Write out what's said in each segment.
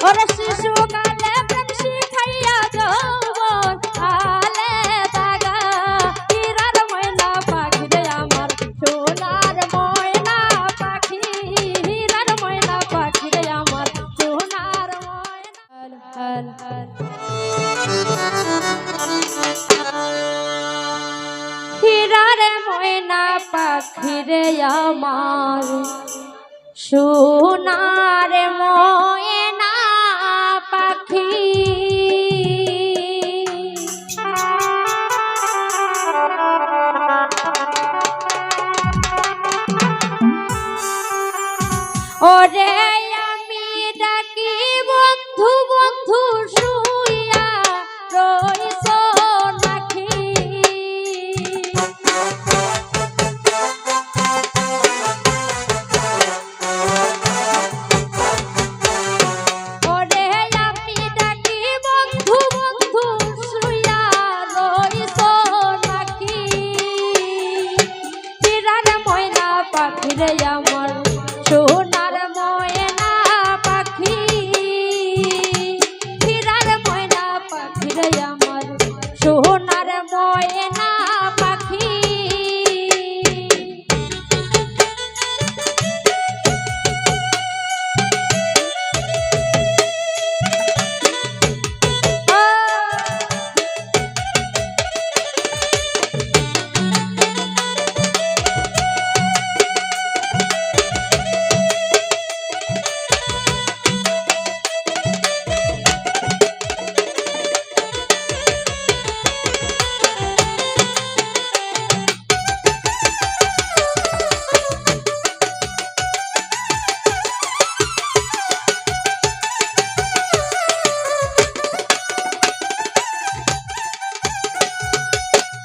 ওরে শিশুকালে প্রেম শিখাইয়া যৌবন আলে দাগা হীরার ময়না পাখি রে আমার সোনার ময়না পাখি হীরার ময়না পাখি রে আমার সোনার ময়না হীরার ময়না পাখি রে আমার সোনার ময়না পাখি ওরে আমি ডাকি বন্ধু বন্ধু শুইয়া রইছ নাকি ওরে আমি ডাকি বন্ধু বন্ধু শুইয়া রইছ নাকি হীরার ময়না পাখি রে আমার সোনার ময়না পাখি হীরার ময়না পাখি রে আমার সোনার ময়না পাখি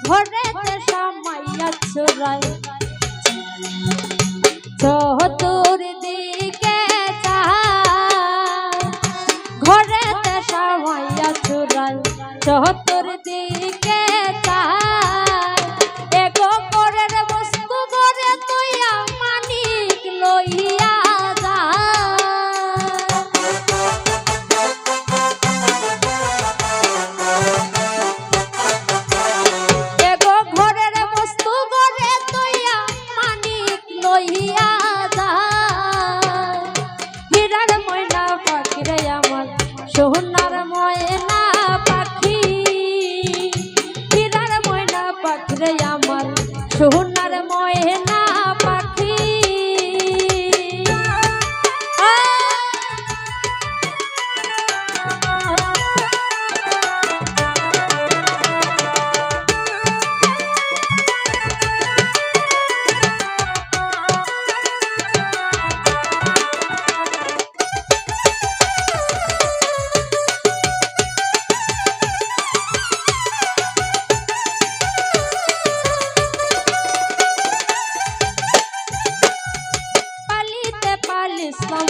ঘরেতে সামাইয়া চোরাই চতুর্দিকে চাই ঘরেতে সামাইয়া চোরাই চতুর্দিকে চাই এগো পরের বস্তু করে তুইয়া মানিক লইয়া লইয়া হীরার ময়না পাখি রে আমার সোনার ময়না পাখি হীরার ময়না পাখি রে আমার সোনার ময়না পাখি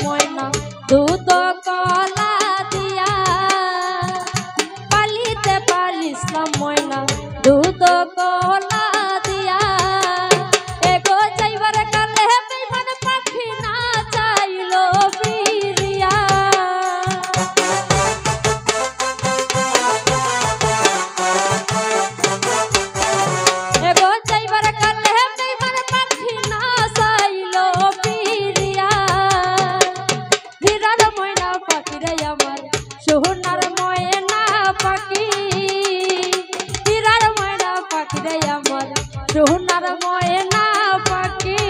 ময়না দুধ কলা দিয়া পালিতে পালিসলাম ময়না দুধ কলা দিয়া এগো যাইবার কালে বেইমান পাখি না চাইলো ফিরিয়া এগো যাইবার কালে বেইমান পাখি না চাইলো ফিরিয়া হীরার ময়না পাখি রে আমার সোনার ময়না পাখি হীরার ময়না পাখি রে আমার সোনার ময়না পাখি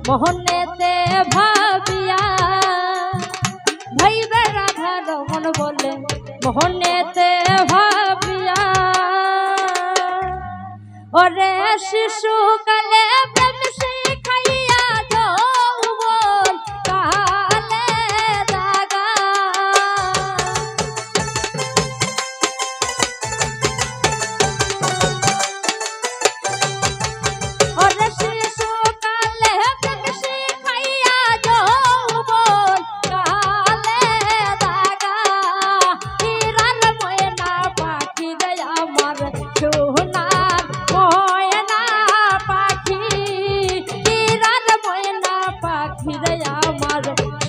মোহনেতে ভাবিয়া ভাইবে রাধা রমন বলে মোহনেতে ভাবিয়া ওরে শিশুকালে প্রেম শিখাইয়া যৌবন কালে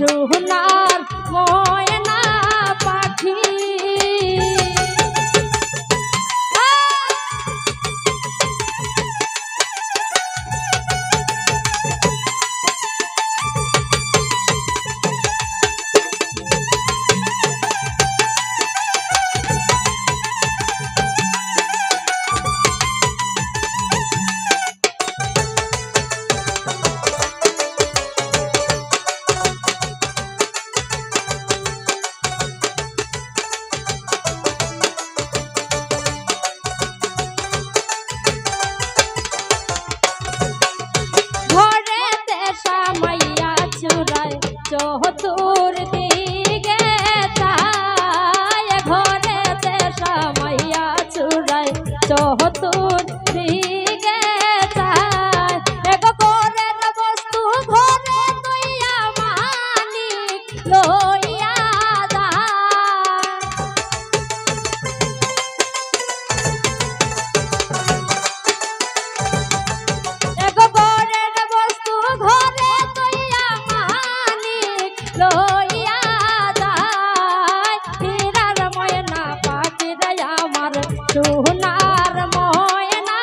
সোনার ময়না পাখি। চতুর্দিকে তাই ঘরেতে সামাইয়া চুরাই চতুর্দিকে তাই এক ঘরের বস্তু ঘরে লইয়া মানিক লইয়া এক ঘরের বস্তু ঘরে লইয়া যায় হীরার ময়না পাখি রে আমার সোনার ময়না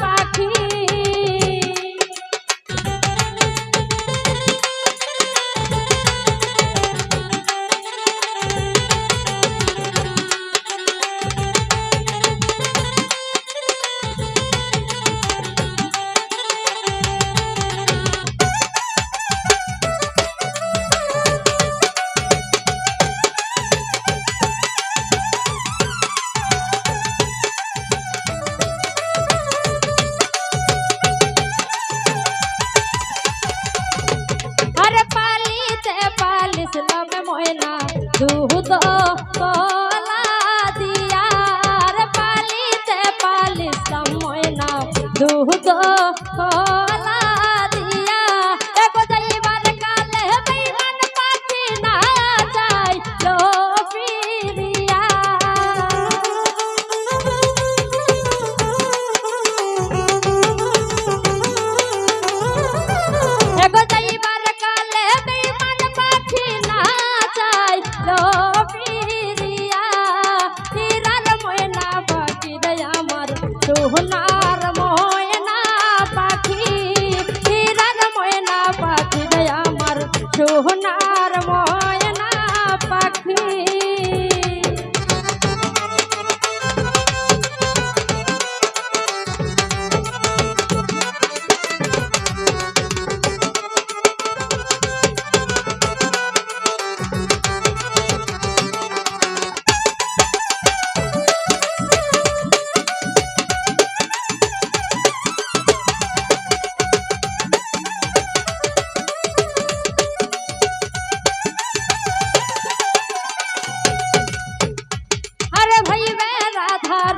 পাখি। ময়না দুধ কলা দিয়া রে পালিতে পালিতাম ময়না দুধ কলা দিয়া এক যাইবার কালে বেইমান পাখি না যাই লো ফিরিয়া এক যাইবার কালে বেইমান পাখি না ফিরিয়া হীরার ময়না পাখি রে আমার সোনার ময়না পাখি হীরার ময়না পাখি রে আমার সোনার ময়না পাখি।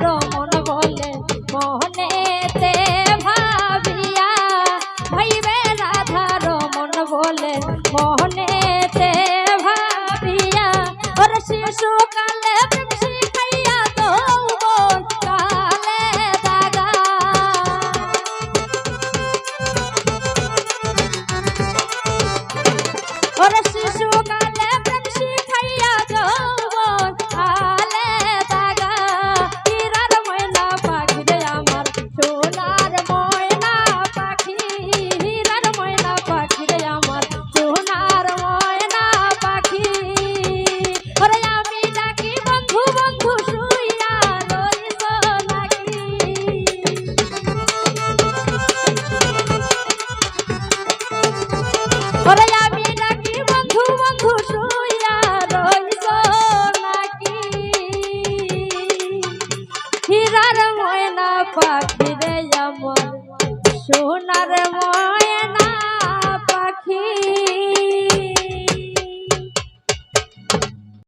রমন বলে মনেতে ভাবিয়া ভাইবে রাধা রমন বলে মনেতে ভাবিয়া ওর শিশু কালে শিখাইয়া যৌবন কালে দাগা ওর শিশু কালে শিখাইয়া যৌবন কালে দাগা হীরার ময়না পাখি রে আমার সোনার ময়না পাখি হীরার ময়না পাখি রে আমার সোনার ময়না পাখি। ওরে আমি ডাকি বন্ধু বন্ধু শুইয়া রইস নাকি ওরে আমি ডাকি বন্ধু বন্ধু